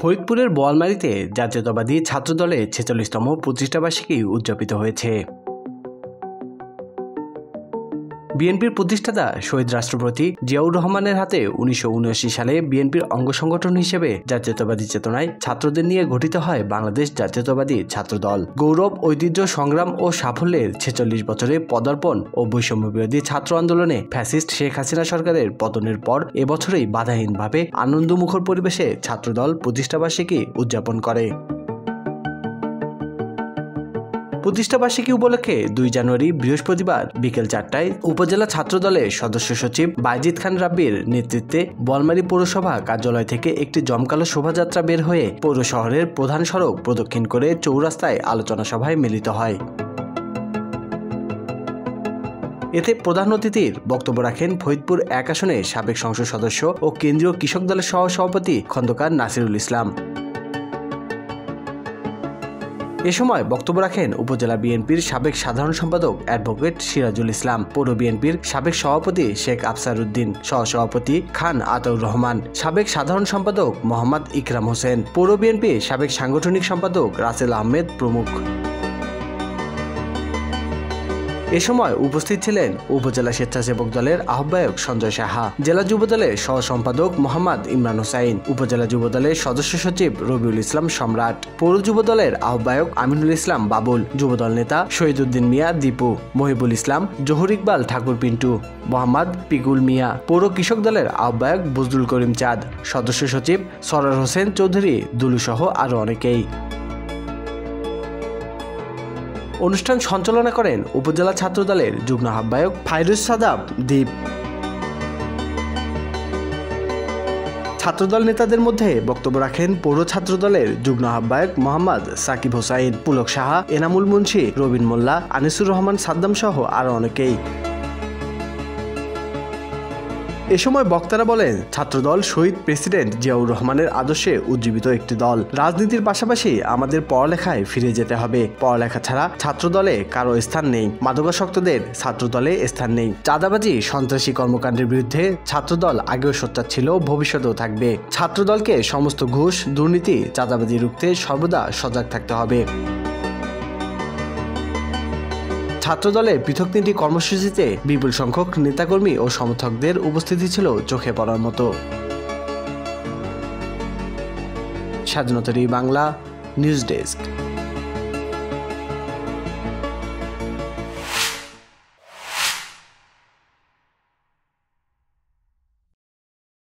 ফরিদপুরের বোয়ালমারীতে জাতীয়তাবাদী ছাত্রদলের ৪৬তম প্রতিষ্ঠাবার্ষিকী উদযাপিত হয়েছে। বিএনপির প্রতিষ্ঠাতা শহীদ রাষ্ট্রপতি জিয়াউর রহমানের হাতে ১৯৭৯ সালে বিএনপির অঙ্গ সংগঠন হিসেবে জাতীয়তাবাদী চেতনায় ছাত্রদের নিয়ে গঠিত হয় বাংলাদেশ জাতীয়তাবাদী ছাত্রদল। গৌরব, ঐতিহ্য, সংগ্রাম ও সাফল্যের ৪৬ বছরে পদার্পণ ও বৈষম্য বিরোধী ছাত্র আন্দোলনে ফ্যাসিস্ট শেখ হাসিনা সরকারের পতনের পর এবছরই বাধাহীনভাবে আনন্দমুখর পরিবেশে ছাত্রদল প্রতিষ্ঠাবার্ষিকী উদযাপন করে। প্রতিষ্ঠাবার্ষিকী উপলক্ষে ২ জানুয়ারি বৃহস্পতিবার বিকেল ৪টায় উপজেলা ছাত্রদলের সদস্য সচিব বাইজিদ খান রাব্বির নেতৃত্বে বোয়ালমারী পৌরসভা কার্যালয় থেকে একটি জমকালো শোভাযাত্রা বের হয়ে পৌর শহরের প্রধান সড়ক প্রদক্ষিণ করে চৌরাস্তায় আলোচনা সভায় মিলিত হয়। এতে প্রধান অতিথির বক্তব্য রাখেন ফরিদপুর ১ আসনের সাবেক সংসদ সদস্য ও কেন্দ্রীয় কৃষক দলের সহ-সভাপতি খন্দকার নাসিরুল ইসলাম। এ সময় বক্তব্য রাখেন উপজেলা বিএনপির সাবেক সাধারণ সম্পাদক অ্যাডভোকেট সিরাজুল ইসলাম, পৌর বিএনপির সাবেক সভাপতি শেখ আফসার উদ্দিন, সহসভাপতি খান আতাউর রহমান, সাবেক সাধারণ সম্পাদক মোহাম্মদ ইকরাম হোসেন, পৌর বিএনপির সাবেক সাংগঠনিক সম্পাদক রাসেল আহমেদ প্রমুখ। এ সময় উপস্থিত ছিলেন উপজেলা স্বেচ্ছাসেবক দলের আহ্বায়ক সঞ্জয় সাহা, জেলা যুবদলের সহ সম্পাদক মোহাম্মদ ইমরান হোসাইন, উপজেলা যুবদলের সদস্য সচিব রবিউল ইসলাম সম্রাট, পৌর যুবদলের আহ্বায়ক আমিনুল ইসলাম বাবুল, যুবদল নেতা শহীদুদ্দিন মিয়া দীপু, মহিবুল ইসলাম, জহুর ইকবাল ঠাকুর পিন্টু, মোহাম্মদ পিকুল মিয়া, পৌর কৃষক দলের আহ্বায়ক বজলুল করিম চাঁদ, সদস্য সচিব সরার হোসেন চৌধুরী দুলু সহ আরো অনেকেই। অনুষ্ঠান সঞ্চালনা করেন উপজেলা ছাত্রদলের যুগ্ম আহ্বায়ক ফাইরুজ সাদাব দীপ। ছাত্রদল নেতাদের মধ্যে বক্তব্য রাখেন পৌর ছাত্রদলের যুগ্ম আহ্বায়ক মোহাম্মদ সাকিব হোসাইন, পুলক সাহা, এনামুল মুন্সি, রবিন মোল্লা, আনিসুর রহমান সাদ্দাম সহ আরো অনেকেই। এ সময় বক্তারা বলেন, ছাত্রদল শহীদ প্রেসিডেন্ট জিয়াউর রহমানের আদর্শে উজ্জীবিত একটি দল। রাজনীতির পাশাপাশি আমাদের পড়ালেখায় ফিরে যেতে হবে। পড়ালেখা ছাড়া ছাত্রদলে কারো স্থান নেই। মাদকাসক্তদের ছাত্রদলে স্থান নেই। চাঁদাবাজি, সন্ত্রাসী কর্মকাণ্ডের বিরুদ্ধে ছাত্রদল আগেও সোচ্চার ছিল, ভবিষ্যতেও থাকবে। ছাত্রদলকে সমস্ত ঘুষ, দুর্নীতি, চাঁদাবাজি রুখতে সর্বদা সজাগ থাকতে হবে। ছাত্রদলের পৃথক 3টি কর্মসূচিতে বিপুল সংখ্যক নেতাকর্মী ও সমর্থকদের উপস্থিতি ছিল চোখে পড়ার মতো। স্বাধীনতা বাংলা নিউজ ডেস্ক।